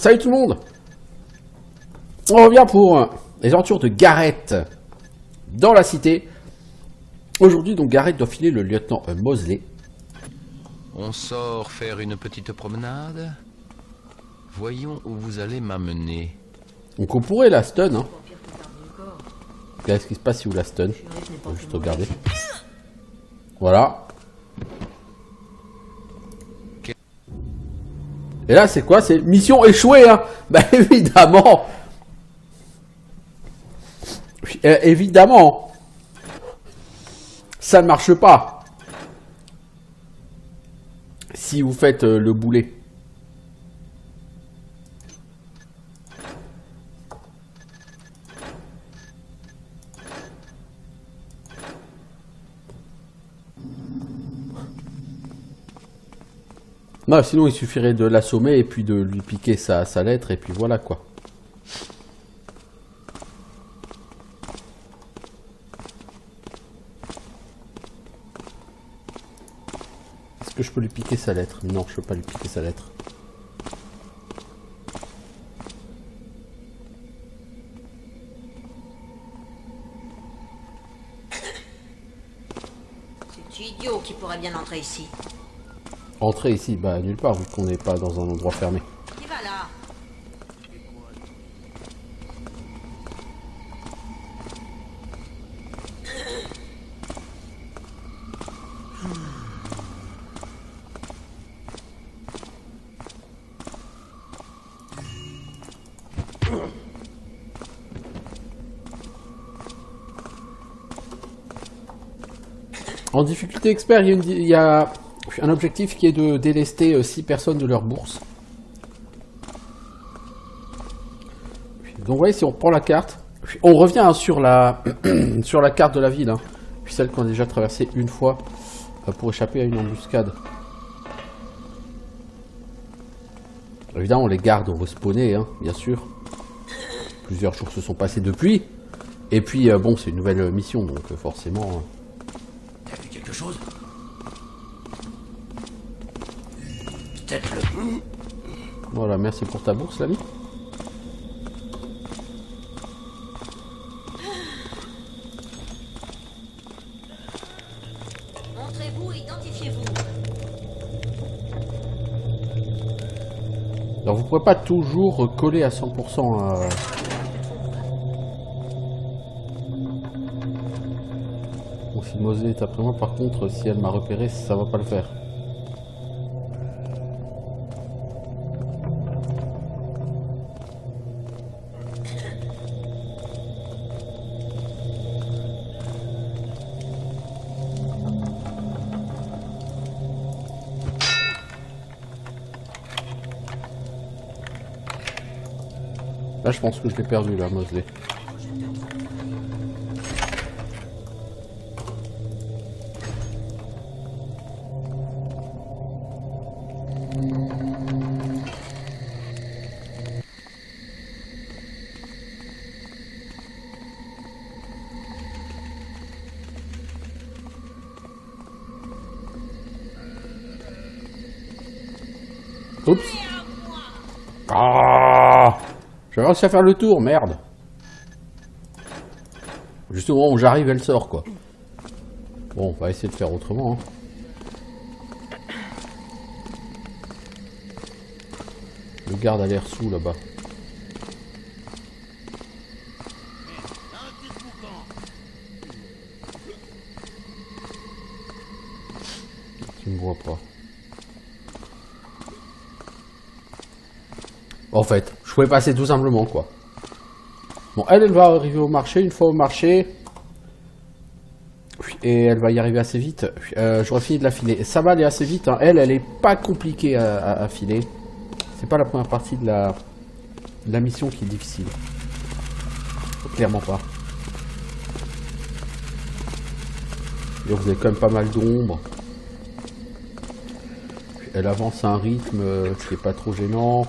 Salut tout le monde. On revient pour les aventures de Gareth dans la cité. Aujourd'hui, donc, Gareth doit filer le lieutenant Mosley. On sort faire une petite promenade. Voyons où vous allez m'amener. Donc on pourrait la stun, hein. Regardez ce qui se passe si vous la stun. On va juste regarder. Voilà. Et là, c'est quoi? C'est mission échouée, hein. Bah évidemment. Évidemment. Ça ne marche pas. Si vous faites le boulet. Non, sinon il suffirait de l'assommer et puis de lui piquer sa lettre et puis voilà quoi. Est-ce que je peux lui piquer sa lettre? Non, je peux pas lui piquer sa lettre. C'est idiot qui pourrait bien entrer ici. Entrer ici, bah nulle part vu qu'on n'est pas dans un endroit fermé. Qui va là? En difficulté expert, il y a un objectif qui est de délester 6 personnes de leur bourse. Donc vous voyez, si on prend la carte, on revient sur la sur la carte de la ville, hein, puis celle qu'on a déjà traversée une fois pour échapper à une embuscade. Évidemment, les gardes ont respawné, hein, bien sûr. Plusieurs jours se sont passés depuis. Et puis, bon, c'est une nouvelle mission, donc forcément... T'as vu quelque chose? Peut-être le... Voilà, merci pour ta bourse, l'ami. Montrez-vous et identifiez-vous. Alors, vous pourrez pas toujours coller à 100% à... Bon, si Mosley est après moi, par contre, si elle m'a repéré, ça va pas le faire. Là, je pense que je l'ai perdu, là, Mosley. Oups. Ah! J'ai réussi à faire le tour, merde. Juste au moment où j'arrive, elle sort, quoi. Bon, on va essayer de faire autrement, hein. Le garde a l'air sous, là-bas. Tu me vois pas. En fait, je pouvais passer tout simplement, quoi. Bon, elle va arriver au marché. Une fois au marché, et elle va y arriver assez vite. J'aurais fini de la filer. Ça va aller assez vite, hein. Elle est pas compliquée à filer. C'est pas la première partie de la mission qui est difficile. Clairement pas. Et vous avez quand même pas mal d'ombre. Elle avance à un rythme qui est pas trop gênant.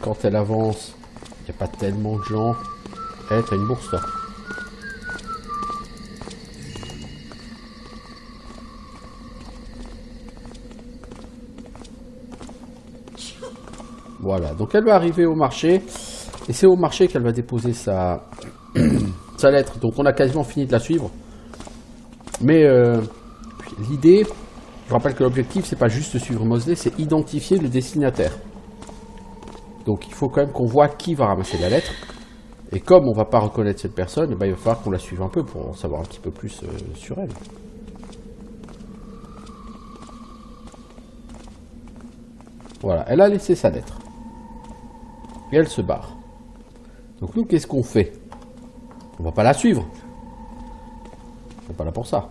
Quand elle avance, il n'y a pas tellement de gens. Eh, t'as une bourse, toi. Voilà, donc elle va arriver au marché. Et c'est au marché qu'elle va déposer sa lettre. Donc on a quasiment fini de la suivre. Mais l'idée, je rappelle que l'objectif, c'est pas juste suivre Mosley, c'est identifier le destinataire. Donc il faut quand même qu'on voit qui va ramasser la lettre. Et comme on va pas reconnaître cette personne, bah, il va falloir qu'on la suive un peu pour en savoir un petit peu plus sur elle. Voilà, elle a laissé sa lettre. Et elle se barre. Donc nous, qu'est-ce qu'on fait? On va pas la suivre. On n'est pas là pour ça.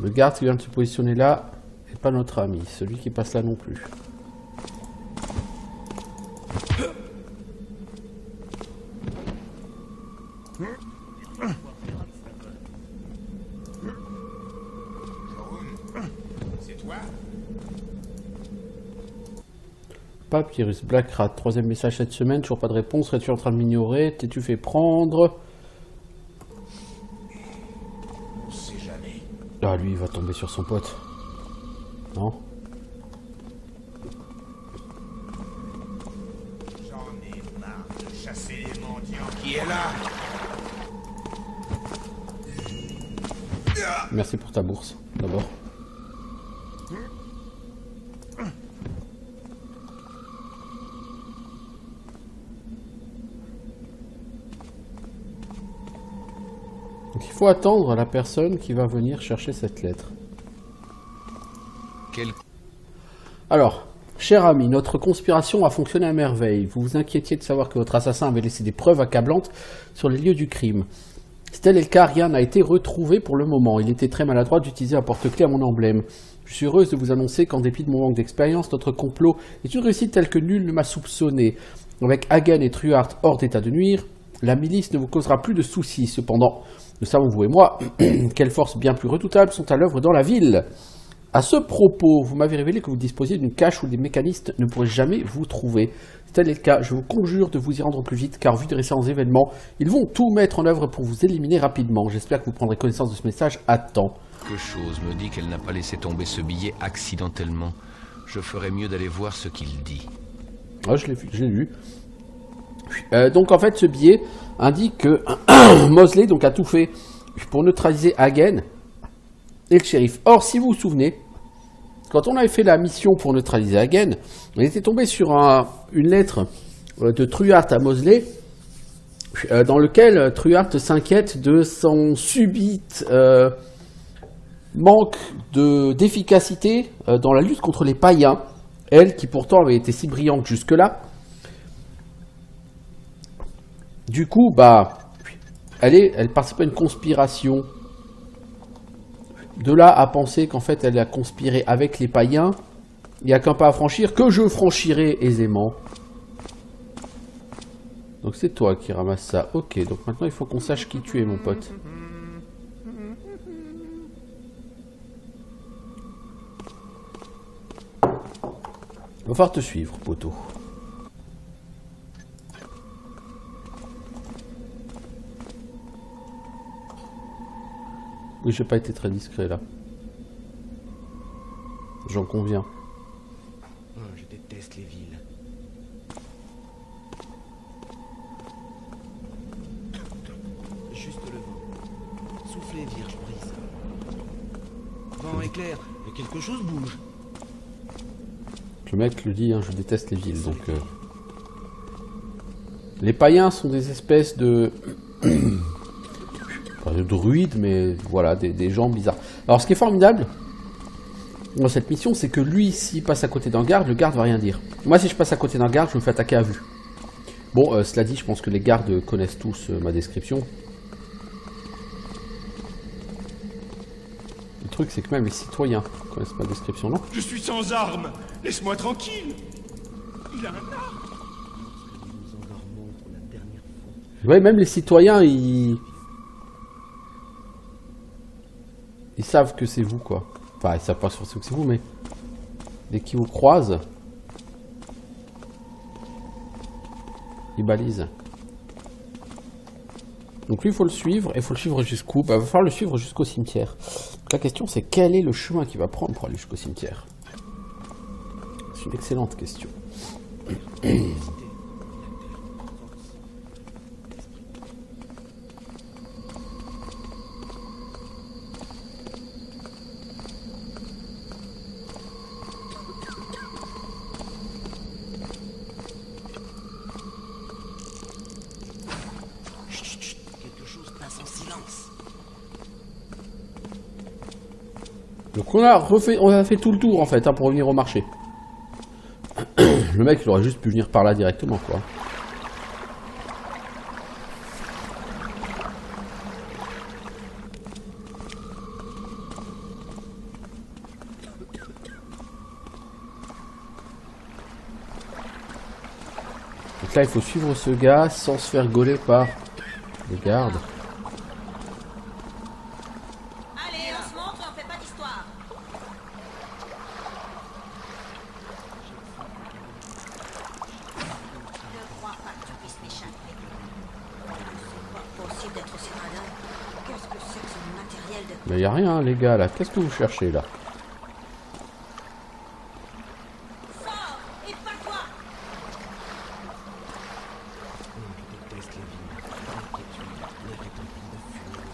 Le garde qui vient de se positionner là n'est pas notre ami. Celui qui passe là non plus. Papyrus Black Rat, troisième message cette semaine, toujours pas de réponse, serais-tu en train de m'ignorer? T'es-tu fait prendre? On sait jamais. Ah, lui, il va tomber sur son pote. Non? J'en ai marre de chasser les mendiants. Qui est là? Merci pour ta bourse, d'abord. Donc il faut attendre la personne qui va venir chercher cette lettre. Alors, cher ami, notre conspiration a fonctionné à merveille. Vous vous inquiétiez de savoir que votre assassin avait laissé des preuves accablantes sur les lieux du crime. Si tel est le cas, rien n'a été retrouvé pour le moment. Il était très maladroit d'utiliser un porte-clés à mon emblème. Je suis heureuse de vous annoncer qu'en dépit de mon manque d'expérience, notre complot est une réussite telle que nul ne m'a soupçonné. Avec Hagen et Truart hors d'état de nuire, la milice ne vous causera plus de soucis. Cependant, nous savons, vous et moi, quelles forces bien plus redoutables sont à l'œuvre dans la ville. À ce propos, vous m'avez révélé que vous disposiez d'une cache où les mécanistes ne pourraient jamais vous trouver. Si tel est le cas, je vous conjure de vous y rendre plus vite, car vu de récents événements, ils vont tout mettre en œuvre pour vous éliminer rapidement. J'espère que vous prendrez connaissance de ce message à temps. Quelque chose me dit qu'elle n'a pas laissé tomber ce billet accidentellement. Je ferais mieux d'aller voir ce qu'il dit. Ah, je l'ai lu. Donc en fait, ce billet indique que Mosley donc, a tout fait pour neutraliser Hagen et le shérif. Or, si vous vous souvenez, quand on avait fait la mission pour neutraliser Hagen, on était tombé sur une lettre de Truart à Mosley, dans lequel Truart s'inquiète de son subit manque d'efficacité dans la lutte contre les païens, elle qui pourtant avait été si brillante jusque-là. Du coup, bah, elle participe à une conspiration. De là à penser qu'en fait elle a conspiré avec les païens, il n'y a qu'un pas à franchir, que je franchirai aisément. Donc c'est toi qui ramasse ça. Ok, donc maintenant il faut qu'on sache qui tu es, mon pote. Il va falloir te suivre, poteau. Oui, j'ai pas été très discret là. J'en conviens. Oh, je déteste les villes. Juste le vent. Soufflez, vierge brise. Vent éclair, mais quelque chose bouge. Le mec le dit, hein, je déteste les villes, donc... Les païens sont des espèces de... Pas de druides, mais voilà, des gens bizarres. Alors, ce qui est formidable dans cette mission, c'est que lui, s'il passe à côté d'un garde, le garde va rien dire. Moi, si je passe à côté d'un garde, je me fais attaquer à vue. Bon, cela dit, je pense que les gardes connaissent tous ma description. Le truc, c'est que même les citoyens connaissent ma description, non? Je suis sans armes. Laisse-moi tranquille. Il a un arme. Ouais, même les citoyens, ils savent que c'est vous, quoi. Enfin, ils savent pas forcément que c'est vous, mais... Dès qu'ils vous croisent... Ils balisent. Donc lui, il faut le suivre, et il faut le suivre jusqu'où? Bah, il va falloir le suivre jusqu'au cimetière. Donc, la question, c'est quel est le chemin qu'il va prendre pour aller jusqu'au cimetière? C'est une excellente question. Quelque chose passe en silence. Donc on a fait tout le tour en fait hein, pour revenir au marché. Le mec il aurait juste pu venir par là directement quoi. Donc là il faut suivre ce gars sans se faire gauler par les gardes. Allez, on se montre et on fait pas d'histoire. Ne crois pas que tu puisses m'échapper. C'est pas possible d'être aussi radin. Qu'est-ce que c'est que ce matériel de... Mais y a rien hein, les gars là, qu'est-ce que vous cherchez là? Sors et pas toi. On déteste la vie. L'inquiétude, l'arrêtant de fuir aux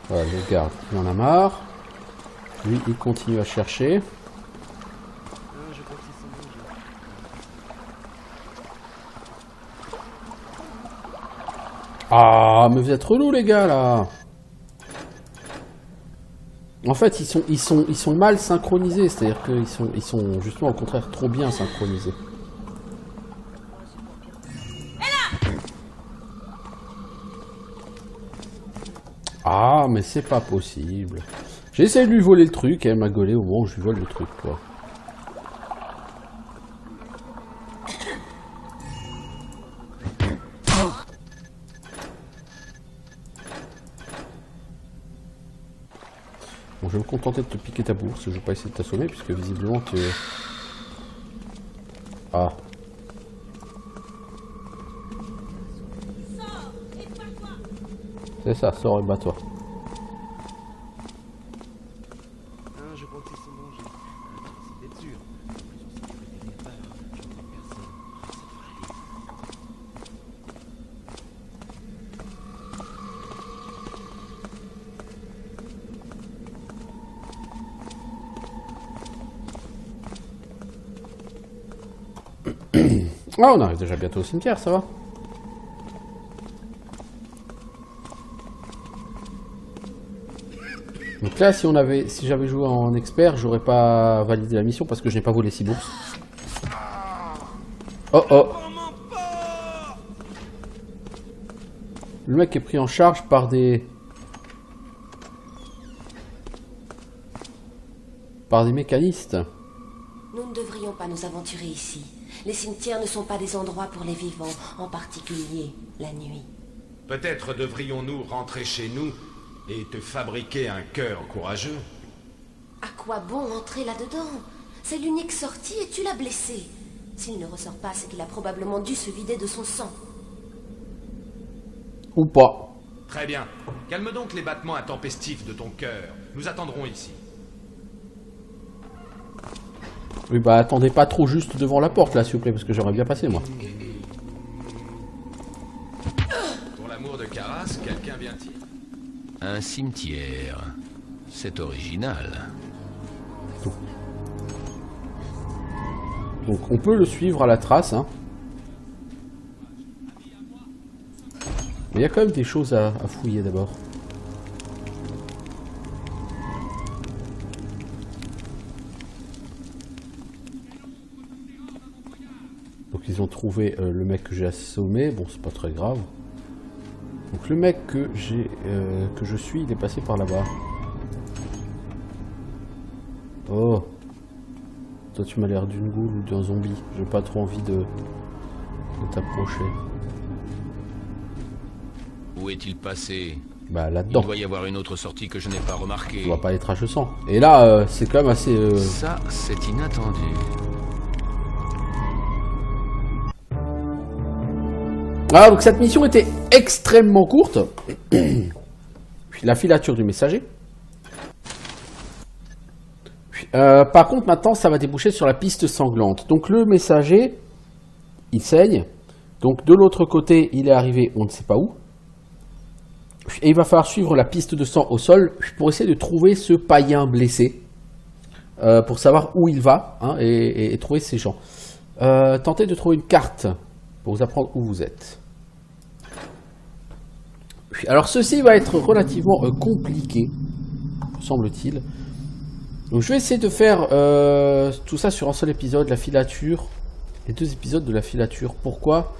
Voilà, les gardes, il en a marre. Lui, il continue à chercher. je crois qu'ils sont mangés. Ah, mais vous êtes relous les gars là. En fait, ils sont mal synchronisés, c'est-à-dire qu'ils sont justement au contraire trop bien synchronisés. Ah, mais c'est pas possible. J'ai essayé de lui voler le truc et elle m'a gaulé au moment où je lui vole le truc, quoi. Bon, je vais me contenter de te piquer ta bourse, je vais pas essayer de t'assommer puisque visiblement tu... Ah. C'est ça, sors et bats-toi. Je crois qu'ils sont mangés. C'est d'être sûr. Plus en sécurité nulle part. J'entends personne. Ça devrait aller. Ah, on arrive déjà bientôt au cimetière, ça va. Donc là, si j'avais joué en expert, j'aurais pas validé la mission parce que je n'ai pas volé 6 bourses. Oh oh. Le mec est pris en charge par des mécanistes. Nous ne devrions pas nous aventurer ici. Les cimetières ne sont pas des endroits pour les vivants, en particulier la nuit. Peut-être devrions-nous rentrer chez nous et te fabriquer un cœur courageux. À quoi bon entrer là-dedans? C'est l'unique sortie et tu l'as blessé. S'il ne ressort pas, c'est qu'il a probablement dû se vider de son sang. Ou pas. Très bien. Calme donc les battements intempestifs de ton cœur. Nous attendrons ici. Oui, bah attendez pas trop juste devant la porte là, s'il vous plaît, parce que j'aurais bien passé moi. Pour l'amour de Caras, quelqu'un vient-il? Un cimetière. C'est original. Donc on peut le suivre à la trace, hein. Mais il y a quand même des choses à fouiller d'abord. Donc ils ont trouvé le mec que j'ai assommé. Bon, c'est pas très grave. Donc le mec que je suis, il est passé par là-bas. Oh. Toi tu m'as l'air d'une goule ou d'un zombie. J'ai pas trop envie de t'approcher. Où est-il passé? Bah Il là-dedans. doit y avoir une autre sortie que je n'ai pas remarquée. On voit pas les traces de sang. Et là, c'est quand même assez... Ça, c'est inattendu. Voilà, donc cette mission était extrêmement courte. Puis la filature du messager. Puis, par contre, maintenant, ça va déboucher sur la piste sanglante. Donc le messager, il saigne. Donc de l'autre côté, il est arrivé, on ne sait pas où. Et il va falloir suivre la piste de sang au sol pour essayer de trouver ce païen blessé. Pour savoir où il va, hein, et trouver ces gens. Tentez de trouver une carte pour vous apprendre où vous êtes. Alors ceci va être relativement compliqué, semble-t-il. Donc je vais essayer de faire tout ça sur un seul épisode, la filature. Les 2 épisodes de la filature. Pourquoi ?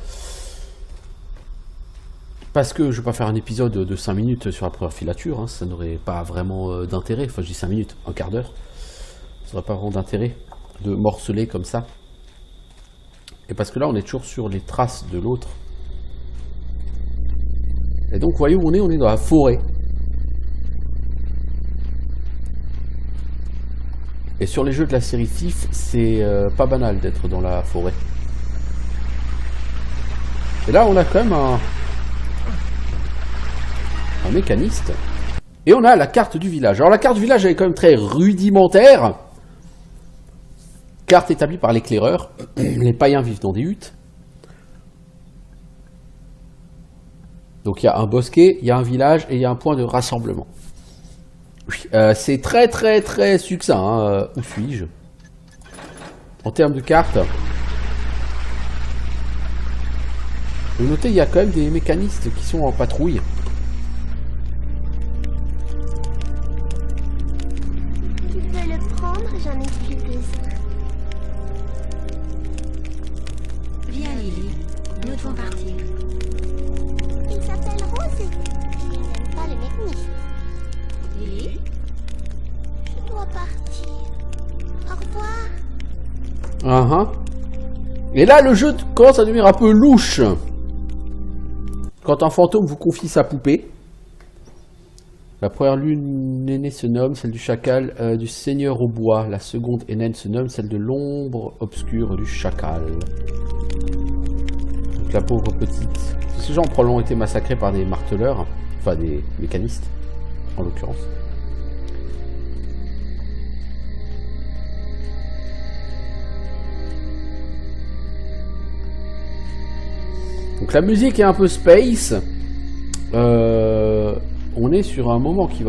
Parce que je ne vais pas faire un épisode de 5 minutes sur la première filature, hein, ça n'aurait pas vraiment d'intérêt. Enfin je dis 5 minutes, un quart d'heure. Ça n'aurait pas vraiment d'intérêt de morceler comme ça. Et parce que là on est toujours sur les traces de l'autre. Et donc, vous voyez où on est dans la forêt. Et sur les jeux de la série Thief, c'est pas banal d'être dans la forêt. Et là, on a quand même un mécaniste. Et on a la carte du village. Alors, la carte du village, elle est quand même très rudimentaire. Carte établie par l'éclaireur. Les païens vivent dans des huttes. Donc il y a un bosquet, il y a un village et il y a un point de rassemblement. Oui, c'est très très très succinct. Hein. Où suis-je? En termes de carte. Vous notez, il y a quand même des mécanistes qui sont en patrouille. Tu peux le prendre, j'en ai plus besoin. Viens, Lily. Nous devons partir. Il s'appelle Rose. Il n'aime pas le mécanisme. Lily? Je dois partir. Au revoir. Et là, le jeu commence à devenir un peu louche. Quand un fantôme vous confie sa poupée. La première lune aînée se nomme celle du chacal du seigneur au bois. La seconde aînée se nomme celle de l'ombre obscure du chacal. Donc la pauvre petite. Ces gens ont probablement été massacrés par des marteleurs. Enfin des mécanistes, en l'occurrence. Donc la musique est un peu space. On est sur un moment qui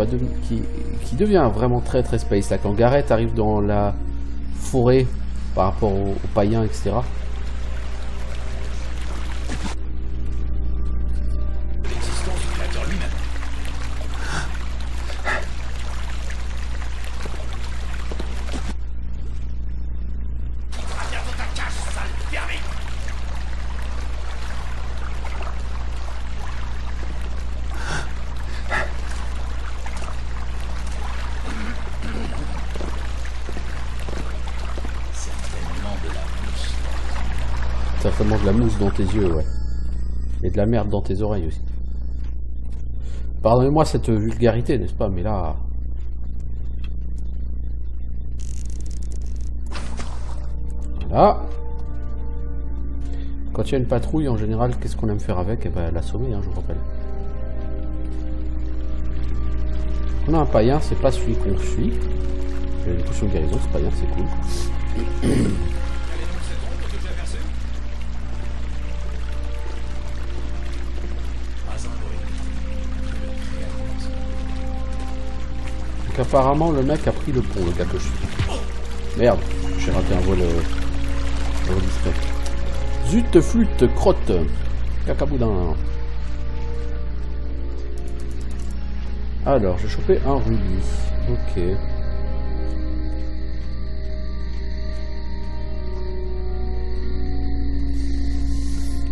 devient vraiment très très space. Là, quand Gareth arrive dans la forêt par rapport aux païens, etc. L'existence du créateur lui-même. Bientôt ta cache, sale permis. Certainement de la mousse dans tes yeux, ouais. Et de la merde dans tes oreilles aussi. Pardonnez-moi cette vulgarité, n'est-ce pas? Mais là... Voilà. Quand il y a une patrouille, en général, qu'est-ce qu'on aime faire avec? Eh ben, l'assommer, hein, je vous rappelle. On a un païen, c'est pas celui qu'on suit. Il y a une potion de guérison, ce païen, c'est cool. Donc apparemment le mec a pris le pont, le gars que je suis. Merde, j'ai raté un vol discret. Zut, flûte, crotte, cacaboudin. Alors, j'ai chopé un rubis. Ok.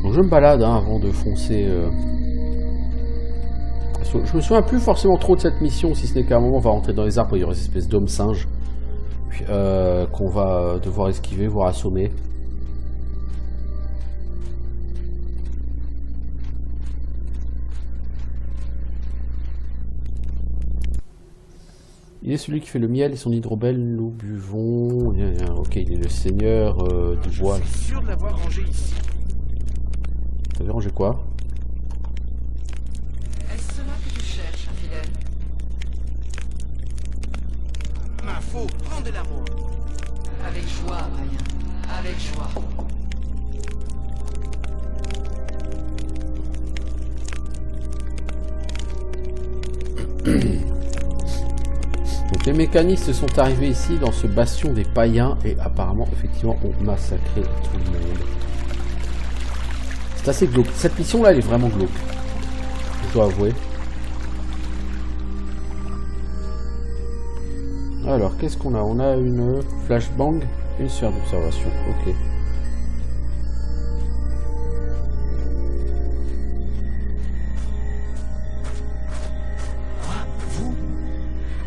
Donc je me balade hein, avant de foncer. Je me souviens plus forcément trop de cette mission, si ce n'est qu'à un moment on va rentrer dans les arbres, il y aura cette espèce d'homme singe qu'on va devoir esquiver, voire assommer. Il est celui qui fait le miel et son hydrobel, nous buvons... Ok, il est le seigneur du bois. Je suis sûr de l'avoir rangé ici. T'avais rangé quoi? Est-ce cela que tu cherches, infidèle? Ma faux, rendez-la-moi. Avec joie, païen. Avec joie. Donc les mécanistes sont arrivés ici dans ce bastion des païens et apparemment effectivement ont massacré tout le monde. C'est assez glauque. Cette mission là elle est vraiment glauque. Je dois avouer. Alors qu'est-ce qu'on a? On a une flashbang, une sphère d'observation. Ok.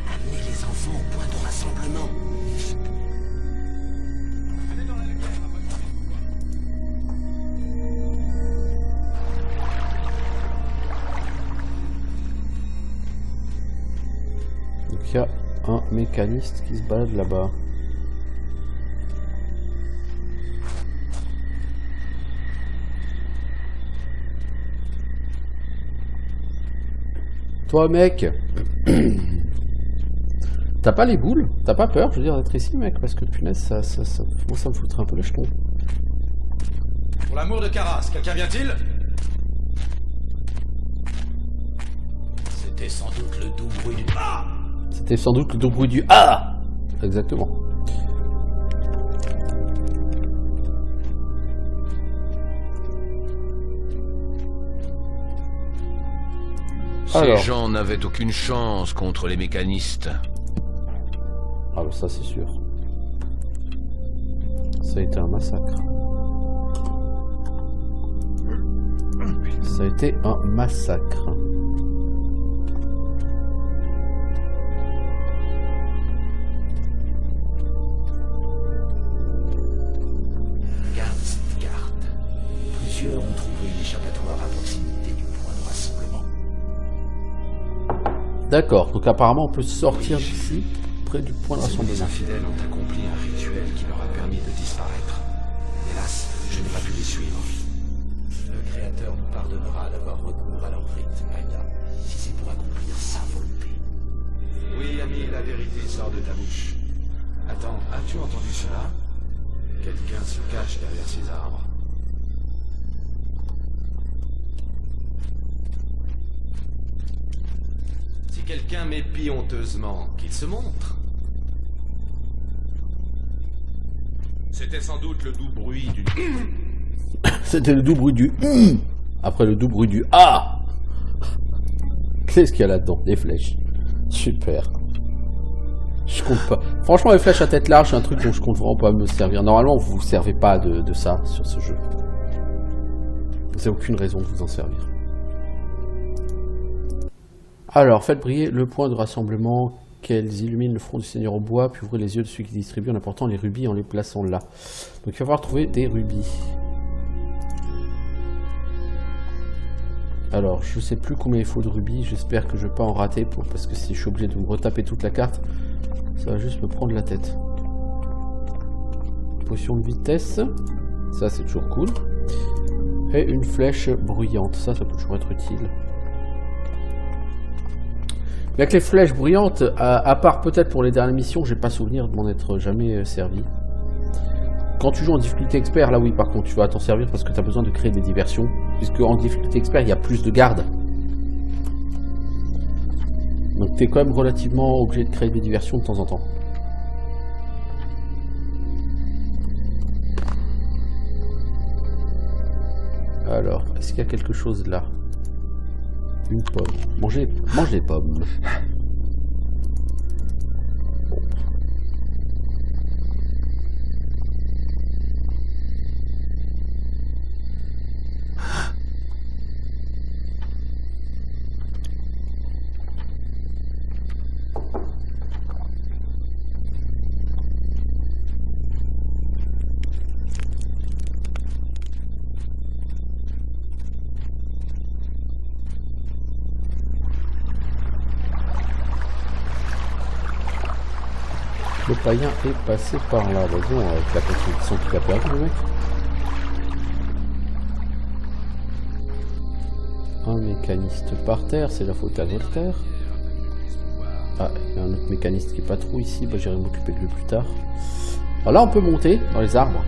Amenez les enfants au point de rassemblement. Donc il y a un mécaniste qui se balade là-bas. Toi mec, t'as pas les boules? T'as pas peur, je veux dire, d'être ici mec? Parce que punaise, ça me foutrait un peu le jeton. Pour l'amour de Caras, quelqu'un vient-il? C'était sans doute le doux bruit du... Ah! C'était sans doute le doux bruit du ah! Exactement. Ces Alors. gens n'avaient aucune chance contre les mécanistes. Ah bah ça c'est sûr. Ça a été un massacre. Ça a été un massacre. Regarde cette carte. Plusieurs ont trouvé une échappatoire à proximité du point de rassemblement. D'accord, donc apparemment on peut sortir d'ici, près du point de Les rassemblement. infidèles ont accompli un rituel qui leur a permis de disparaître. Hélas, je n'ai pas pu les suivre. Le Créateur nous pardonnera d'avoir recours à leur rite, Maïda, si c'est pour accomplir sa volonté. Oui, ami, la vérité sort de ta bouche. Attends, as-tu entendu cela? Quelqu'un se cache derrière ces arbres. Si quelqu'un m'épie honteusement, qu'il se montre. C'était sans doute le doux bruit d'une... C'était le doux bruit du après le doux bruit du ah. Qu'est-ce qu'il y a là-dedans? Des flèches. Super. Je compte pas. Franchement, les flèches à tête large, c'est un truc dont je compte vraiment pas me servir. Normalement, vous vous servez pas de ça sur ce jeu. Vous n'avez aucune raison de vous en servir. Alors, faites briller le point de rassemblement, qu'elles illuminent le front du Seigneur au bois, puis ouvrez les yeux de celui qui distribue en apportant les rubis en les plaçant là. Donc il va falloir trouver des rubis. Alors, je sais plus combien il faut de rubis, j'espère que je vais pas en rater, parce que si je suis obligé de me retaper toute la carte, ça va juste me prendre la tête. Potion de vitesse, ça c'est toujours cool. Et une flèche bruyante, ça peut toujours être utile. Mais avec les flèches bruyantes, à part peut-être pour les dernières missions, j'ai pas souvenir de m'en être jamais servi. Quand tu joues en difficulté expert, là oui par contre tu vas t'en servir parce que tu as besoin de créer des diversions. Puisque en difficulté expert il y a plus de gardes. Donc tu es quand même relativement obligé de créer des diversions de temps en temps. Alors, est-ce qu'il y a quelque chose là? Une pomme. Mange des pommes. Le païen est passé par là. Vas-y, avec la construction qu'il a perdu, le mec. Un mécaniste par terre, c'est la faute à Voltaire. Ah, il y a un autre mécaniste qui est pas trop ici. Bah, j'irai m'occuper de lui plus tard. Alors là, on peut monter dans les arbres.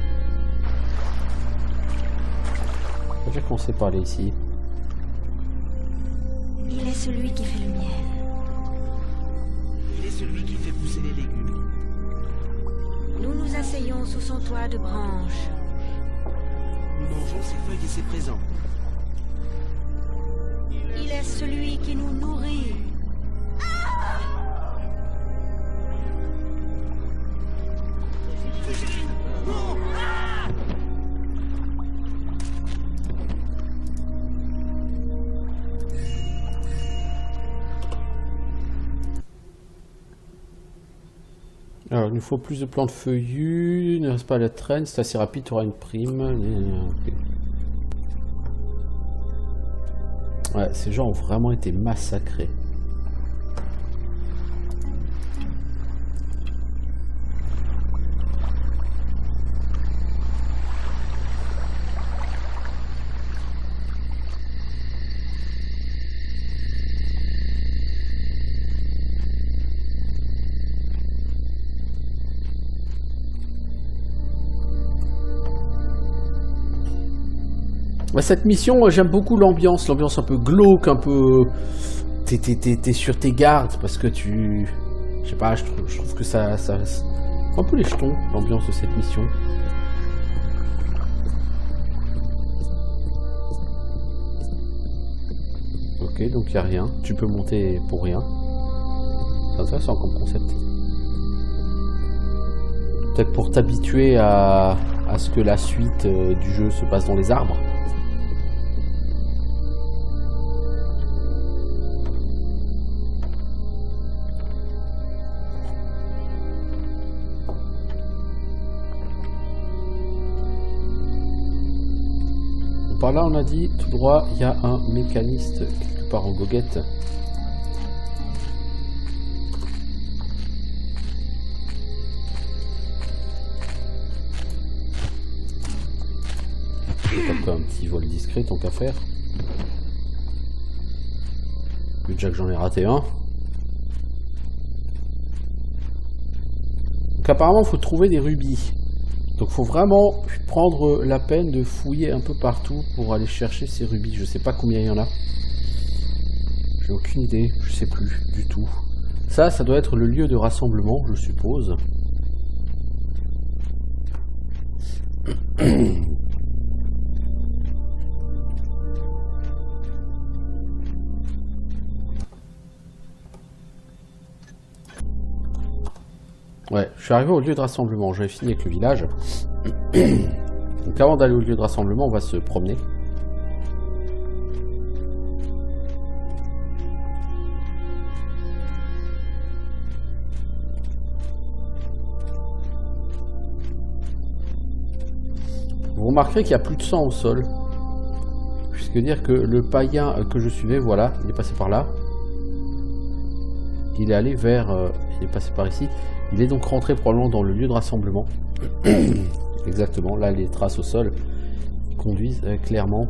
On va déjà commencer par aller ici. Il est celui qui fait le miel. Il est celui qui fait pousser les légumes. Nous nous asseyons sous son toit de branches. Nous mangeons ses feuilles et ses présents. Il est celui qui nous nourrit. Alors, il nous faut plus de plantes feuillues. Ne reste pas à la traîne. C'est assez rapide, tu auras une prime. Okay. Ouais, ces gens ont vraiment été massacrés. Cette mission, j'aime beaucoup l'ambiance un peu glauque, un peu... T'es sur tes gardes, parce que tu... Je sais pas, je trouve que ça... Un peu les jetons, l'ambiance de cette mission. Ok, donc il n'y a rien. Tu peux monter pour rien. C'est intéressant comme concept. Peut-être pour t'habituer à ce que la suite du jeu se passe dans les arbres. Par là, on a dit, tout droit, il y a un mécaniste quelque part en goguette. Comme un petit vol discret, tant qu'à faire. Déjà que j'en ai raté un. Donc apparemment, il faut trouver des rubis. Donc faut vraiment prendre la peine de fouiller un peu partout pour aller chercher ces rubis. Je sais pas combien il y en a. J'ai aucune idée, je sais plus du tout. Ça doit être le lieu de rassemblement, je suppose. Ouais, je suis arrivé au lieu de rassemblement, j'avais fini avec le village. Donc avant d'aller au lieu de rassemblement, on va se promener. Vous remarquerez qu'il n'y a plus de sang au sol. Puisque dire que le païen que je suivais, voilà, il est passé par là. Il est allé vers... il est passé par ici. Il est donc rentré probablement dans le lieu de rassemblement. Exactement, là les traces au sol conduisent clairement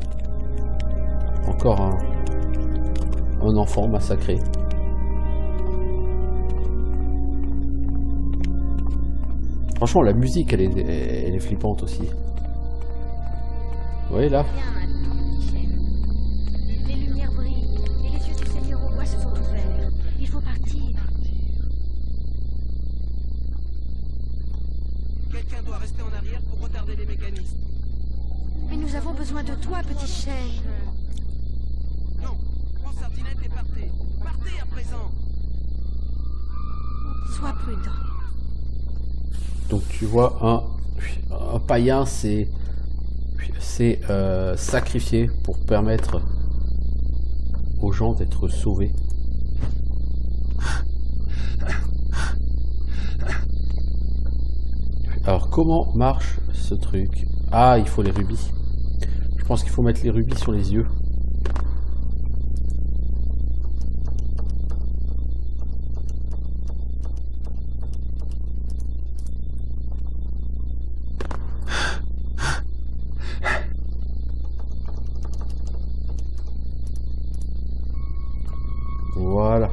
encore un enfant massacré. Franchement, la musique, elle est flippante aussi. Vous voyez là? Les lumières brillent et les yeux du Seigneur au bois se sont ouverts. Il faut partir. Quelqu'un doit rester en arrière pour retarder les mécanismes. Mais nous avons besoin de toi, petit chêne. Non, prends Sardinette et partez. Partez à présent. Sois prudent. Donc tu vois, un païen c'est sacrifié pour permettre aux gens d'être sauvés. Alors comment marche ce truc? Ah, il faut les rubis. Je pense qu'il faut mettre les rubis sur les yeux. Voilà.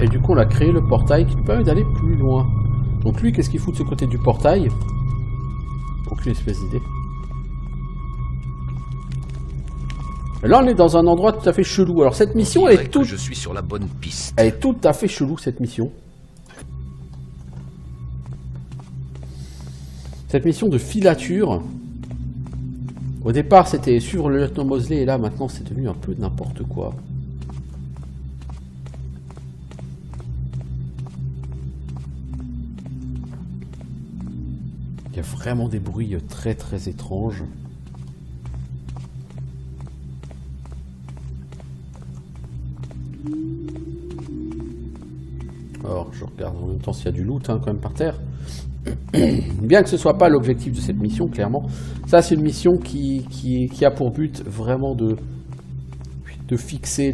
Et du coup, on a créé le portail qui nous permet d'aller plus loin. Donc lui, qu'est-ce qu'il fout de ce côté du portail? Aucune espèce d'idée. Là, on est dans un endroit tout à fait chelou. Alors cette mission, elle est toute... Je suis sur la bonne piste. Elle est tout à fait chelou, cette mission. Cette mission de filature. Au départ, c'était suivre le lieutenant Mosley, et là, maintenant, c'est devenu un peu n'importe quoi. Il y a vraiment des bruits très très étranges. Alors, je regarde en même temps s'il y a du loot, hein, quand même par terre. Bien que ce soit pas l'objectif de cette mission, clairement. Ça, c'est une mission qui a pour but vraiment de fixer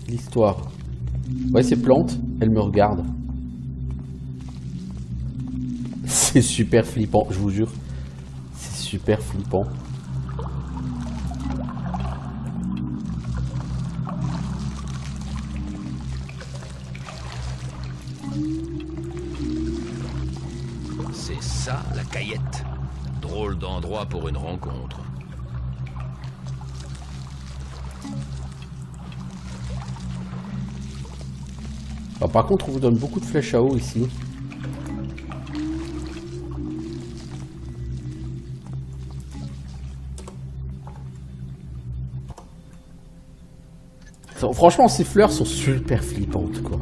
l'histoire. Vous voyez ces plantes? Elles me regardent. C'est super flippant, je vous jure. C'est super flippant. C'est ça, la Caillette. Drôle d'endroit pour une rencontre. Alors, par contre, on vous donne beaucoup de flèches à eau ici. Franchement, ces fleurs sont super flippantes, quoi.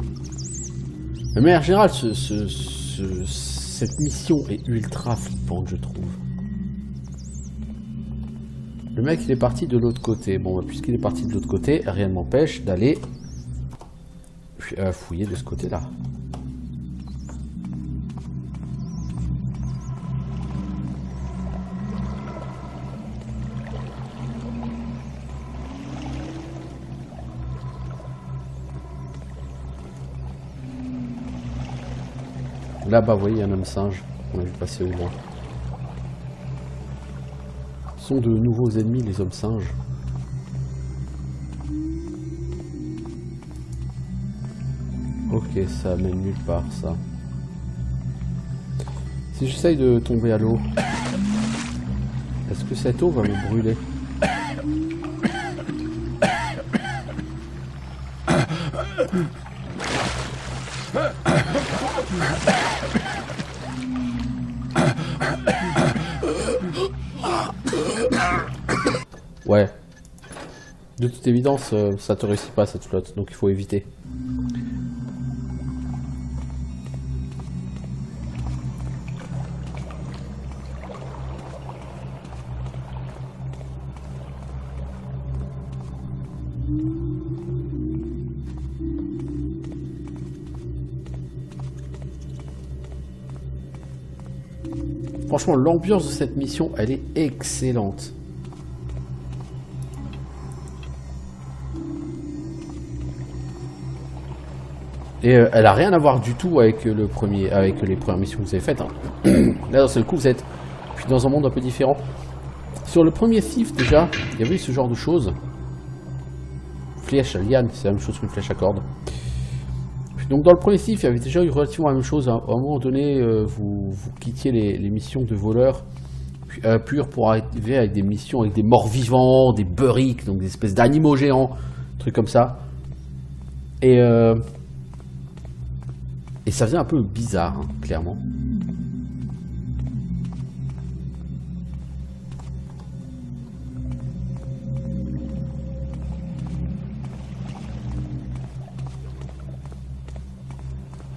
De manière générale, cette mission est ultra flippante, je trouve. Le mec, il est parti de l'autre côté. Bon, puisqu'il est parti de l'autre côté, rien ne m'empêche d'aller fouiller de ce côté-là. Là-bas, vous voyez, il y a un homme singe. On a vu passer au loin. Ce sont de nouveaux ennemis, les hommes singes. Ok, ça mène nulle part, ça. Si j'essaye de tomber à l'eau, est-ce que cette eau va me brûler? Ouais. De toute évidence, ça te réussit pas cette flotte, donc il faut éviter. Franchement, l'ambiance de cette mission, elle est excellente. Et elle a rien à voir du tout avec les premières missions que vous avez faites. Hein. Là, d'un seul coup, vous êtes dans un monde un peu différent. Sur le premier Thief, déjà, il y avait ce genre de choses. Flèche à liane, c'est la même chose qu'une flèche à corde. Donc dans le premier Thief, il y avait déjà eu relativement la même chose. À un moment donné, vous quittiez les missions de voleurs purs pour arriver avec des missions avec des morts vivants, des burriques, donc des espèces d'animaux géants, trucs comme ça. Et ça faisait un peu bizarre, hein, clairement.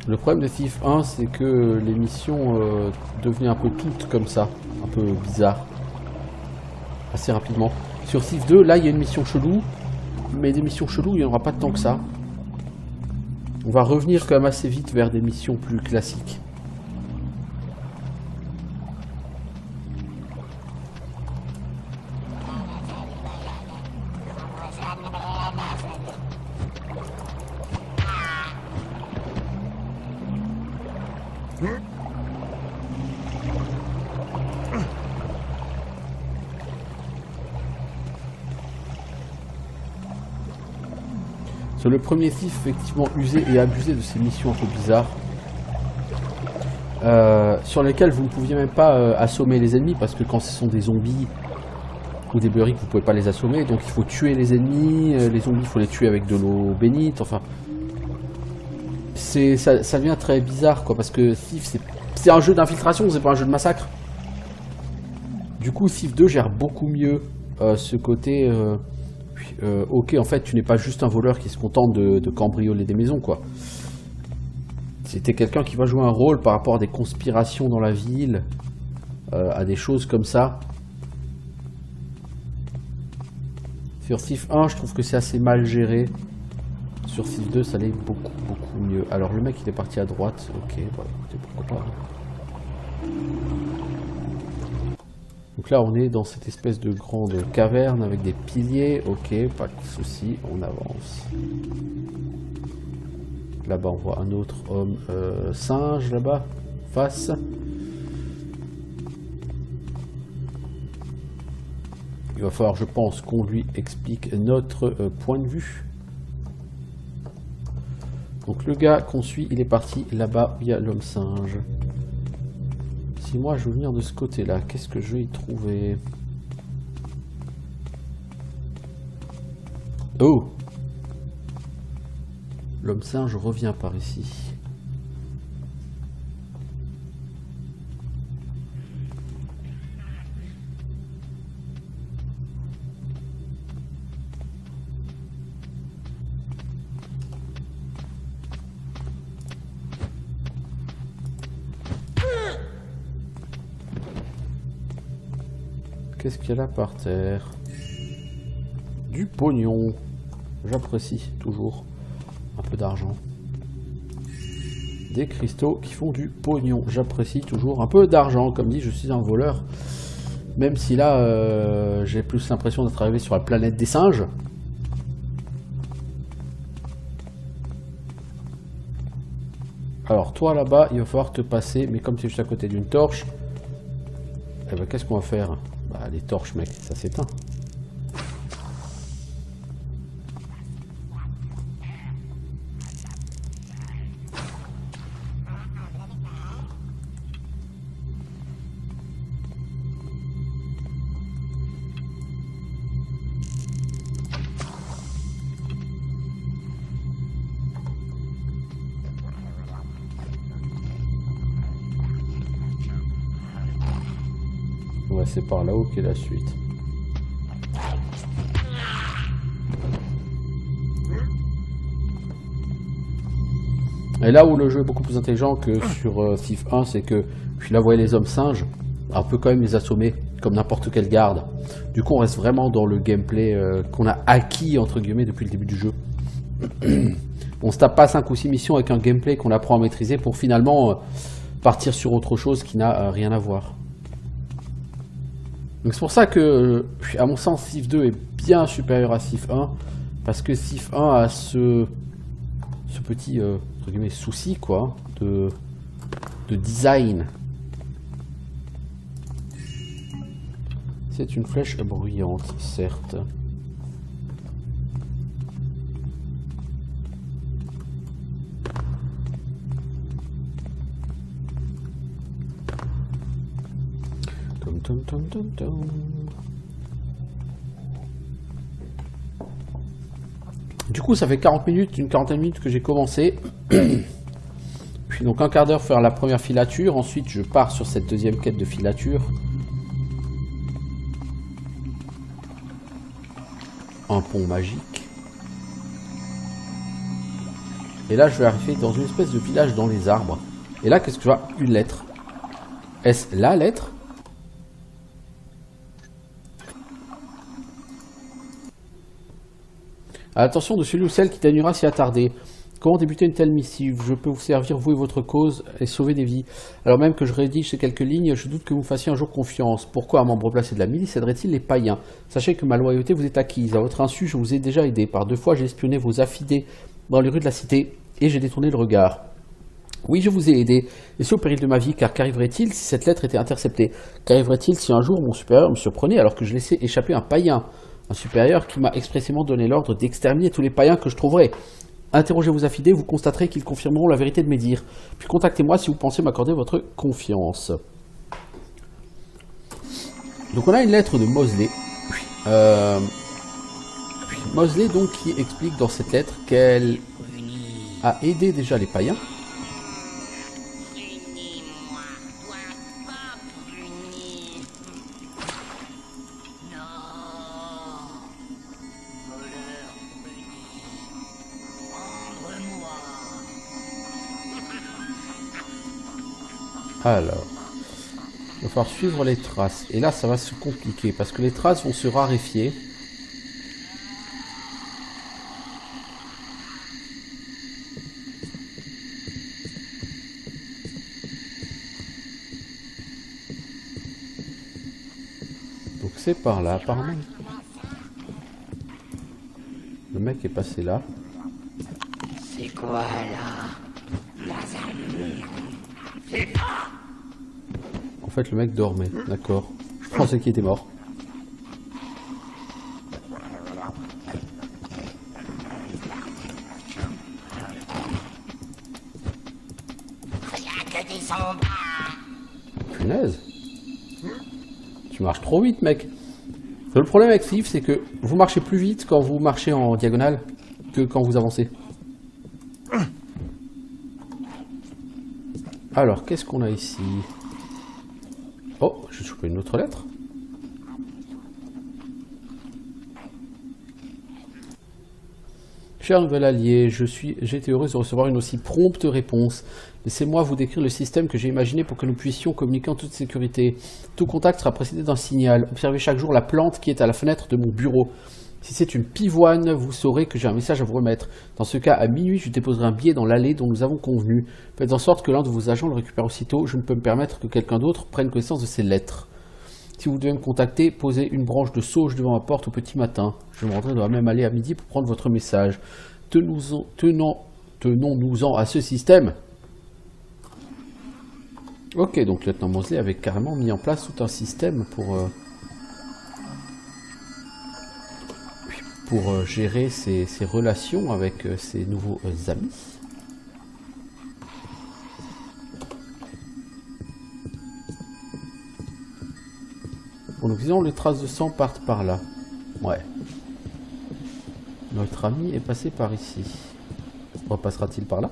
Le problème de Thief 1, c'est que les missions devenaient un peu toutes comme ça, un peu bizarres, assez rapidement. Sur Thief 2, là, il y a une mission chelou, mais des missions cheloues, il n'y en aura pas tant que ça. On va revenir quand même assez vite vers des missions plus classiques. C'est le premier Thief, effectivement, usé et abusé de ces missions un peu bizarres. Sur lesquelles vous ne pouviez même pas assommer les ennemis, parce que quand ce sont des zombies ou des burriques, vous ne pouvez pas les assommer, donc il faut tuer les ennemis, les zombies, il faut les tuer avec de l'eau bénite, enfin... Ça devient très bizarre, quoi, parce que Thief, c'est un jeu d'infiltration, c'est pas un jeu de massacre. Du coup, Thief 2 gère beaucoup mieux ce côté... ok, en fait, tu n'es pas juste un voleur qui se contente de cambrioler des maisons, quoi. C'était quelqu'un qui va jouer un rôle par rapport à des conspirations dans la ville, à des choses comme ça. Sur Thief 1, je trouve que c'est assez mal géré. Sur Thief 2, ça allait beaucoup mieux. Alors, le mec, il est parti à droite. Ok, bon, écoutez, pourquoi pas. Donc là, on est dans cette espèce de grande caverne avec des piliers. Ok, pas de souci, on avance. Là-bas, on voit un autre homme singe, là-bas, face. Il va falloir, je pense, qu'on lui explique notre point de vue. Donc le gars qu'on suit, il est parti là-bas où il y a l'homme singe. Si moi, je veux venir de ce côté-là, qu'est-ce que je vais y trouver? Oh! L'homme singe revient par ici. Qu'est-ce qu'il y a là par terre? Du pognon. J'apprécie toujours. Un peu d'argent. Des cristaux qui font du pognon. J'apprécie toujours un peu d'argent. Comme dit, je suis un voleur. Même si là, j'ai plus l'impression d'être arrivé sur la planète des singes. Alors, toi là-bas, il va falloir te passer. Mais comme c'est juste à côté d'une torche, eh ben, qu'est-ce qu'on va faire? Bah, les torches, mec, ça s'éteint. Ouais, c'est par là-haut qu'est la suite. Et là où le jeu est beaucoup plus intelligent que sur Thief 1, c'est que puis là, vous voyez les hommes singes, on peut quand même les assommer comme n'importe quelle garde. Du coup, on reste vraiment dans le gameplay qu'on a acquis, entre guillemets, depuis le début du jeu. On se tape pas 5 ou 6 missions avec un gameplay qu'on apprend à maîtriser pour finalement partir sur autre chose qui n'a rien à voir. Donc c'est pour ça que, à mon sens, Thief 2 est bien supérieur à Thief 1, parce que Thief 1 a ce petit entre guillemets, souci quoi, de design. C'est une flèche bruyante, certes. Du coup, ça fait 40 minutes, une quarantaine de minutes que j'ai commencé. Puis donc un quart d'heure faire la première filature. Ensuite, je pars sur cette deuxième quête de filature. Un pont magique. Et là, je vais arriver dans une espèce de village dans les arbres. Et là, qu'est-ce que je vois? Une lettre. Est-ce la lettre? Attention de celui ou celle qui daignera s'y attarder. Comment débuter une telle missive? Je peux vous servir, vous et votre cause, et sauver des vies. Alors même que je rédige ces quelques lignes, je doute que vous me fassiez un jour confiance. Pourquoi un membre placé de la milice aiderait-il les païens? Sachez que ma loyauté vous est acquise. À votre insu, je vous ai déjà aidé. Par 2 fois, j'ai espionné vos affidés dans les rues de la cité, et j'ai détourné le regard. Oui, je vous ai aidé, et c'est au péril de ma vie, car qu'arriverait-il si cette lettre était interceptée? Qu'arriverait-il si un jour mon supérieur me surprenait alors que je laissais échapper un païen? Un supérieur qui m'a expressément donné l'ordre d'exterminer tous les païens que je trouverai. Interrogez vos affidés, vous constaterez qu'ils confirmeront la vérité de mes dires. Puis contactez-moi si vous pensez m'accorder votre confiance. Donc on a une lettre de Mosley. Mosley donc qui explique dans cette lettre qu'elle a aidé déjà les païens. Alors, il va falloir suivre les traces. Et là, ça va se compliquer parce que les traces vont se raréfier. Donc c'est par là, apparemment. Le mec est passé là. C'est quoi là? En fait, le mec dormait, d'accord. Je pensais qu'il était mort. Punaise. Tu marches trop vite, mec. Le problème avec Steve, c'est que vous marchez plus vite quand vous marchez en diagonale que quand vous avancez. Alors, qu'est-ce qu'on a ici? Oh, j'ai chopé une autre lettre. Cher nouvel allié, j'ai été heureuse de recevoir une aussi prompte réponse. Laissez-moi vous décrire le système que j'ai imaginé pour que nous puissions communiquer en toute sécurité. Tout contact sera précédé d'un signal. Observez chaque jour la plante qui est à la fenêtre de mon bureau. Si c'est une pivoine, vous saurez que j'ai un message à vous remettre. Dans ce cas, à minuit, je déposerai un billet dans l'allée dont nous avons convenu. Faites en sorte que l'un de vos agents le récupère aussitôt. Je ne peux me permettre que quelqu'un d'autre prenne connaissance de ces lettres. Si vous devez me contacter, posez une branche de sauge devant ma porte au petit matin. Je me rendrai dans la même allée à midi pour prendre votre message. Tenons-nous-en à ce système. Ok, donc lieutenant Mosley avait carrément mis en place tout un système pour gérer ses relations avec ses nouveaux amis. Bon, donc disons les traces de sang partent par là. Ouais. Notre ami est passé par ici. Repassera-t-il par là?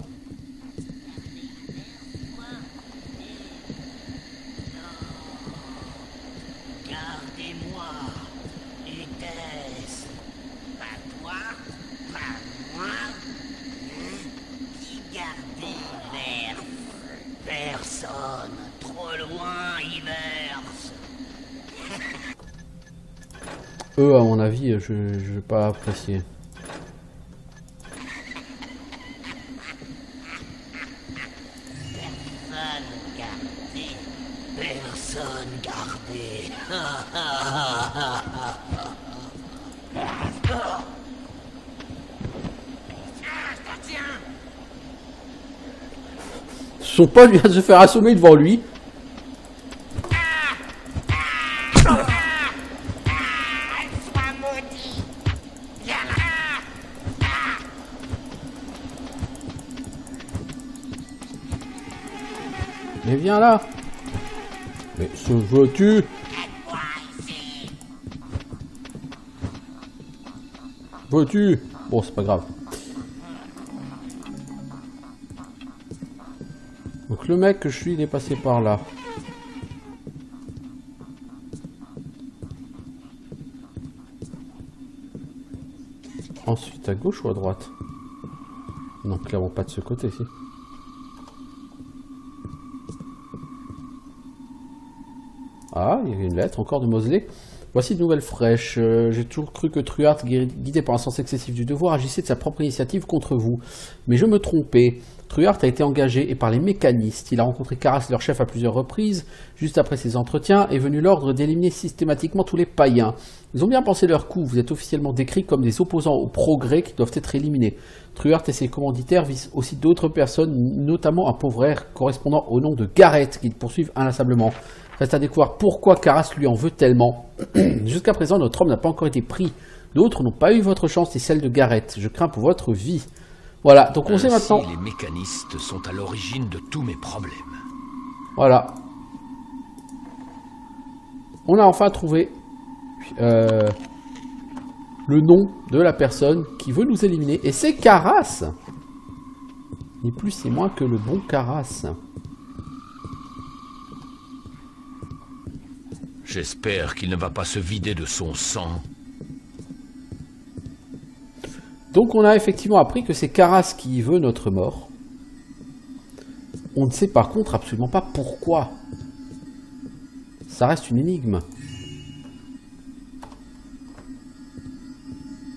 Eux, à mon avis, je vais pas apprécier. Personne gardée. Son pote vient de se faire assommer devant lui. Mais viens là. Mais se veux-tu? Veux-tu? Bon, c'est pas grave. Donc le mec que je suis, il est passé par là. Ensuite à gauche ou à droite? Non, clairement pas de ce côté-ci. Ah, il y avait une lettre encore de Mosley. Voici de nouvelles fraîches. J'ai toujours cru que Truart, guidé par un sens excessif du devoir, agissait de sa propre initiative contre vous. Mais je me trompais. Truart a été engagé et par les mécanistes. Il a rencontré Karas, leur chef, à plusieurs reprises. Juste après ces entretiens, est venu l'ordre d'éliminer systématiquement tous les païens. Ils ont bien pensé leur coup. Vous êtes officiellement décrits comme des opposants au progrès qui doivent être éliminés. Truart et ses commanditaires visent aussi d'autres personnes, notamment un pauvre air correspondant au nom de Garrett, qu'ils poursuivent inlassablement. Reste à découvrir pourquoi Karas lui en veut tellement. Jusqu'à présent, notre homme n'a pas encore été pris. D'autres n'ont pas eu votre chance et celle de Gareth. Je crains pour votre vie. Voilà, donc on sait maintenant... Les mécanistes sont à l'origine de tous mes problèmes. Voilà. On a enfin trouvé le nom de la personne qui veut nous éliminer. Et c'est Karas. Ni plus ni moins que le bon Karas. J'espère qu'il ne va pas se vider de son sang. Donc on a effectivement appris que c'est Karas qui veut notre mort. On ne sait par contre absolument pas pourquoi. Ça reste une énigme.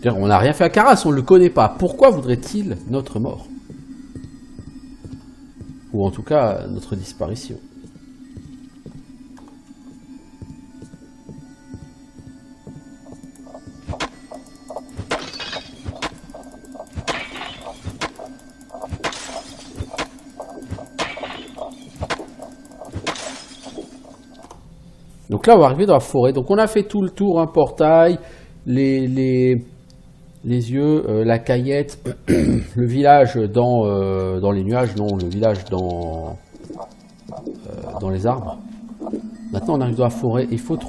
C'est-à-dire, on n'a rien fait à Karas, on ne le connaît pas. Pourquoi voudrait-il notre mort? Ou en tout cas, notre disparition. Donc là, on va arriver dans la forêt. Donc on a fait tout le tour, un portail, les yeux, la caillette, le village dans les nuages, non, le village dans les arbres. Maintenant, on arrive dans la forêt. Il faut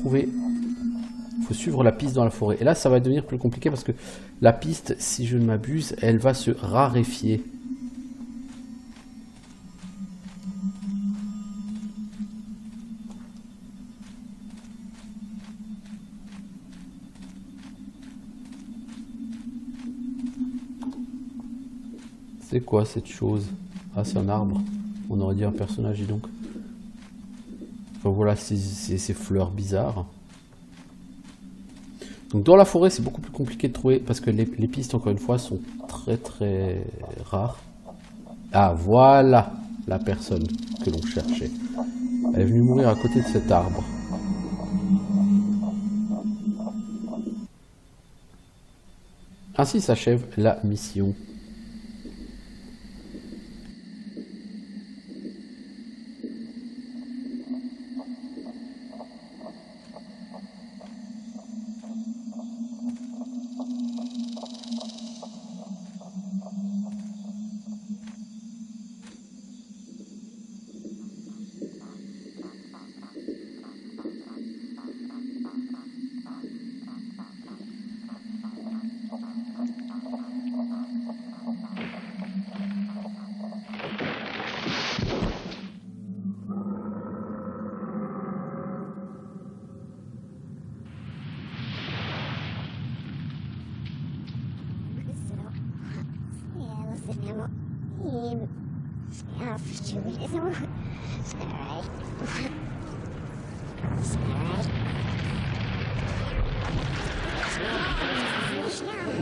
suivre la piste dans la forêt. Et là, ça va devenir plus compliqué parce que la piste, si je ne m'abuse, elle va se raréfier. C'est quoi cette chose? Ah, c'est un arbre. On aurait dit un personnage, dis donc. Enfin voilà, ces fleurs bizarres. Donc dans la forêt, c'est beaucoup plus compliqué de trouver parce que les pistes, encore une fois, sont très très rares. Ah, voilà la personne que l'on cherchait. Elle est venue mourir à côté de cet arbre. Ainsi s'achève la mission.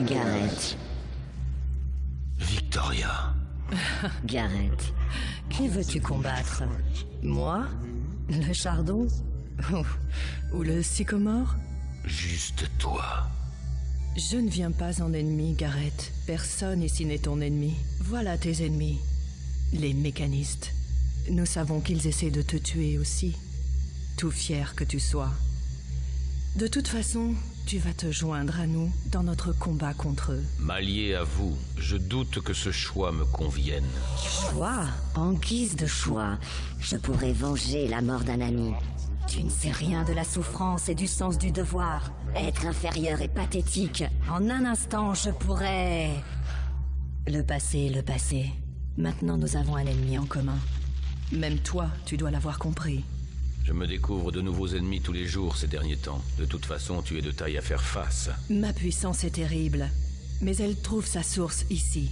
Gareth. Victoria. Gareth. Qui veux-tu combattre? Moi? Le chardon? Ou le sycomore? Juste toi. Je ne viens pas en ennemi, Gareth. Personne ici n'est ton ennemi. Voilà tes ennemis. Les mécanistes. Nous savons qu'ils essaient de te tuer aussi. Tout fier que tu sois. De toute façon, tu vas te joindre à nous dans notre combat contre eux. M'allier à vous, je doute que ce choix me convienne. Choix? En guise de choix, je pourrais venger la mort d'un ami. Tu ne sais rien de la souffrance et du sens du devoir. Être inférieur et pathétique. En un instant, je pourrais... Le passé est le passé. Maintenant, nous avons un ennemi en commun. Même toi, tu dois l'avoir compris. Je me découvre de nouveaux ennemis tous les jours ces derniers temps. De toute façon, tu es de taille à faire face. Ma puissance est terrible, mais elle trouve sa source ici.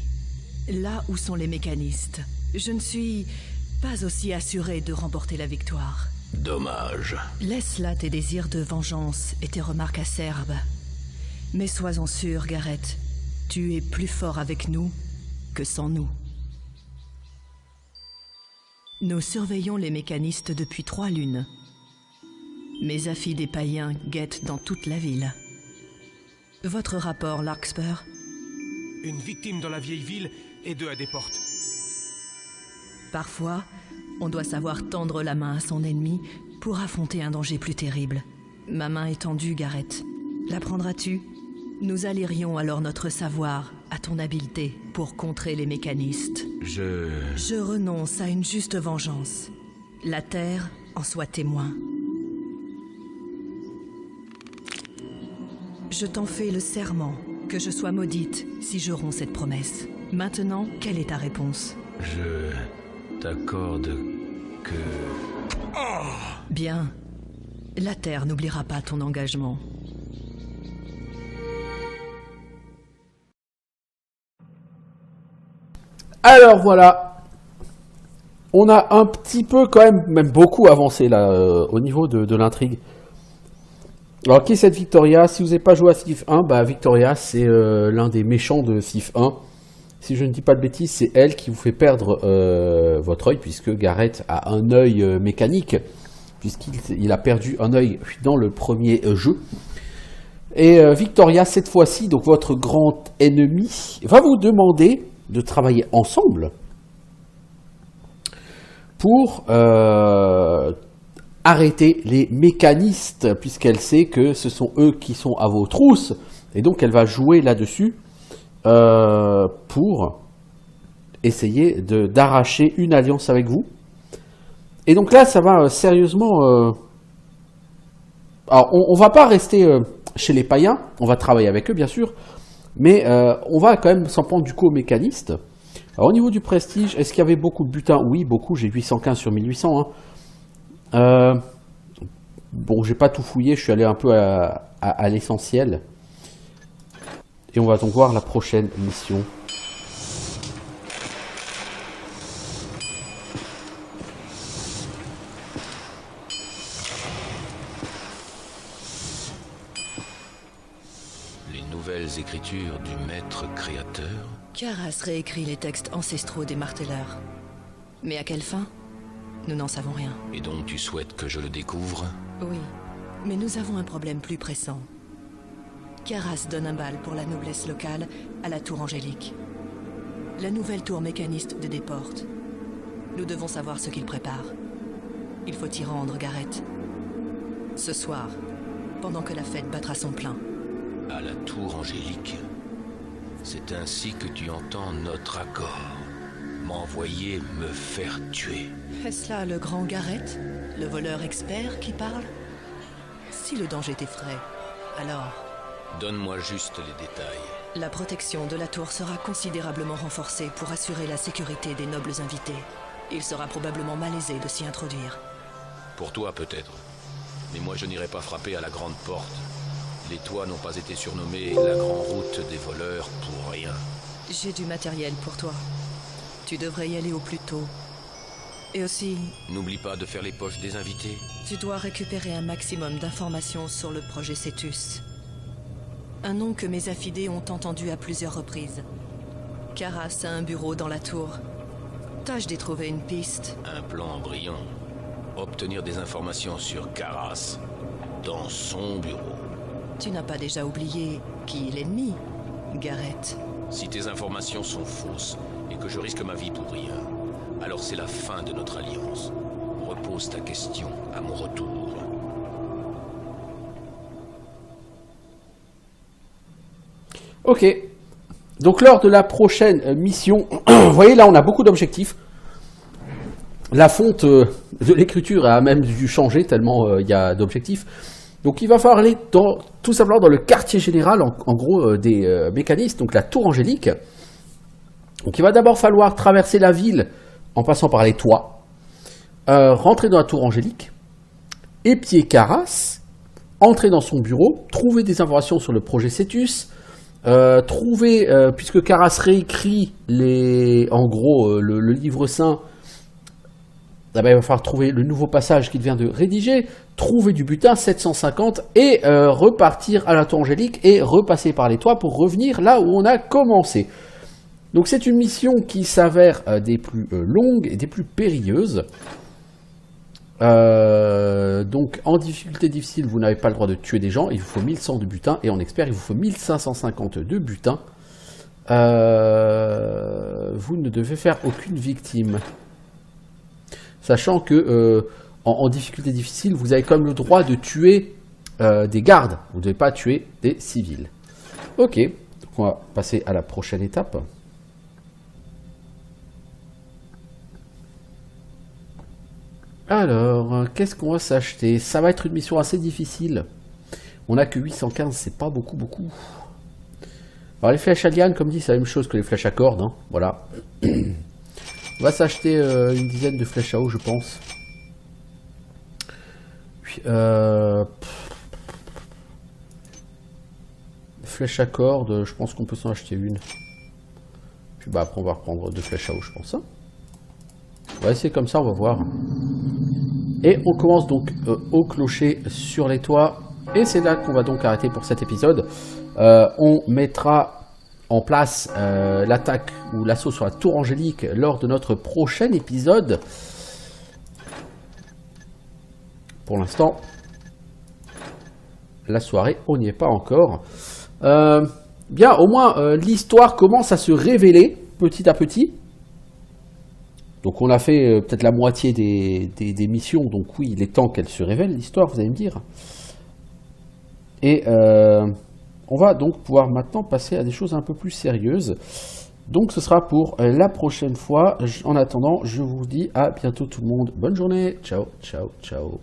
Là où sont les mécanistes. Je ne suis pas aussi assuré de remporter la victoire. Dommage. Laisse là tes désirs de vengeance et tes remarques acerbes. Mais sois-en sûr, Gareth, tu es plus fort avec nous que sans nous. Nous surveillons les mécanistes depuis 3 lunes. Mes affis des païens guettent dans toute la ville. Votre rapport, Larkspur? Une victime dans la vieille ville et 2 à des portes. Parfois, on doit savoir tendre la main à son ennemi, pour affronter un danger plus terrible. Ma main est tendue, Gareth. La prendras-tu? Nous allierions alors notre savoir à ton habileté pour contrer les mécanistes. Je renonce à une juste vengeance. La Terre en soit témoin. Je t'en fais le serment que je sois maudite si je romps cette promesse. Maintenant, quelle est ta réponse? Je t'accorde que... Bien. La Terre n'oubliera pas ton engagement. Alors voilà, on a un petit peu quand même beaucoup avancé là au niveau de l'intrigue. Alors qui est cette Victoria? Si vous n'avez pas joué à Civ 1, bah Victoria c'est l'un des méchants de Civ 1. Si je ne dis pas de bêtises, c'est elle qui vous fait perdre votre œil, puisque Gareth a un œil mécanique, puisqu'il a perdu un œil dans le premier jeu. Et Victoria, cette fois-ci, donc votre grand ennemi, va vous demander de travailler ensemble pour arrêter les mécanistes, puisqu'elle sait que ce sont eux qui sont à vos trousses, et donc elle va jouer là-dessus pour essayer d'arracher une alliance avec vous. Et donc là, ça va sérieusement... Alors, on va pas rester chez les païens, on va travailler avec eux, bien sûr, mais on va quand même s'en prendre du coup aux mécanistes. Alors, au niveau du prestige, est-ce qu'il y avait beaucoup de butin? Oui, beaucoup, j'ai 815 sur 1800. Hein. Bon, j'ai pas tout fouillé, je suis allé un peu à l'essentiel. Et on va donc voir la prochaine mission. Les nouvelles écritures du maître créateur. Karas réécrit les textes ancestraux des martelleurs. Mais à quelle fin? Nous n'en savons rien. Et donc tu souhaites que je le découvre? Oui, mais nous avons un problème plus pressant. Karas donne un bal pour la noblesse locale à la Tour Angélique. La nouvelle tour mécaniste de Desportes. Nous devons savoir ce qu'il prépare. Il faut y rendre, Gareth. Ce soir, pendant que la fête battra son plein. À la Tour Angélique. C'est ainsi que tu entends notre accord. M'envoyer me faire tuer. Est-ce là le grand Gareth, le voleur expert qui parle? Si le danger t'effraie, alors... Donne-moi juste les détails. La protection de la tour sera considérablement renforcée pour assurer la sécurité des nobles invités. Il sera probablement malaisé de s'y introduire. Pour toi peut-être. Mais moi je n'irai pas frapper à la grande porte. Les toits n'ont pas été surnommés la grande route des voleurs pour rien. J'ai du matériel pour toi. Tu devrais y aller au plus tôt. Et aussi... N'oublie pas de faire les poches des invités. Tu dois récupérer un maximum d'informations sur le projet Cetus. Un nom que mes affidés ont entendu à plusieurs reprises. Karas a un bureau dans la tour. Tâche d'y trouver une piste. Un plan brillant. Obtenir des informations sur Karas. Dans son bureau. Tu n'as pas déjà oublié qui est l'ennemi, Gareth? Si tes informations sont fausses et que je risque ma vie pour rien, alors c'est la fin de notre alliance. Repose ta question à mon retour. Ok. Donc lors de la prochaine mission, vous voyez là on a beaucoup d'objectifs. La fonte de l'écriture a même dû changer tellement il y a d'objectifs. Donc il va falloir aller tout simplement dans le quartier général, en gros, des mécanistes, donc la Tour Angélique. Donc il va d'abord falloir traverser la ville en passant par les toits, rentrer dans la Tour Angélique, épier Karas, entrer dans son bureau, trouver des informations sur le projet Cetus, puisque Karas réécrit en gros le livre saint, il va falloir trouver le nouveau passage qu'il vient de rédiger, trouver du butin 750 et repartir à la Tour Angélique et repasser par les toits pour revenir là où on a commencé. Donc c'est une mission qui s'avère des plus longues et des plus périlleuses. Donc en difficulté difficile, vous n'avez pas le droit de tuer des gens, il vous faut 1100 de butin, et en expert, il vous faut 1550 de butin. Vous ne devez faire aucune victime. Sachant que en difficulté difficile, vous avez quand même le droit de tuer des gardes. Vous ne devez pas tuer des civils. Ok, donc on va passer à la prochaine étape. Alors, qu'est-ce qu'on va s'acheter? Ça va être une mission assez difficile. On n'a que 815, c'est pas beaucoup. Alors les flèches à liane, comme dit, c'est la même chose que les flèches à cordes. Hein. Voilà. On va s'acheter une dizaine de flèches à eau, je pense. Puis, flèches à cordes, je pense qu'on peut s'en acheter une. Puis bah après on va reprendre 2 flèches à eau, je pense. Hein. On va essayer comme ça, on va voir. Et on commence donc au clocher sur les toits. Et c'est là qu'on va donc arrêter pour cet épisode. On mettra en place l'attaque ou l'assaut sur la tour angélique lors de notre prochain épisode. Pour l'instant, la soirée, on n'y est pas encore. Bien, au moins, l'histoire commence à se révéler petit à petit. Donc on a fait peut-être la moitié des missions, donc oui, il est temps qu'elle se révèle, l'histoire, vous allez me dire. Et on va donc pouvoir maintenant passer à des choses un peu plus sérieuses. Donc ce sera pour la prochaine fois. En attendant, je vous dis à bientôt tout le monde. Bonne journée. Ciao, ciao, ciao.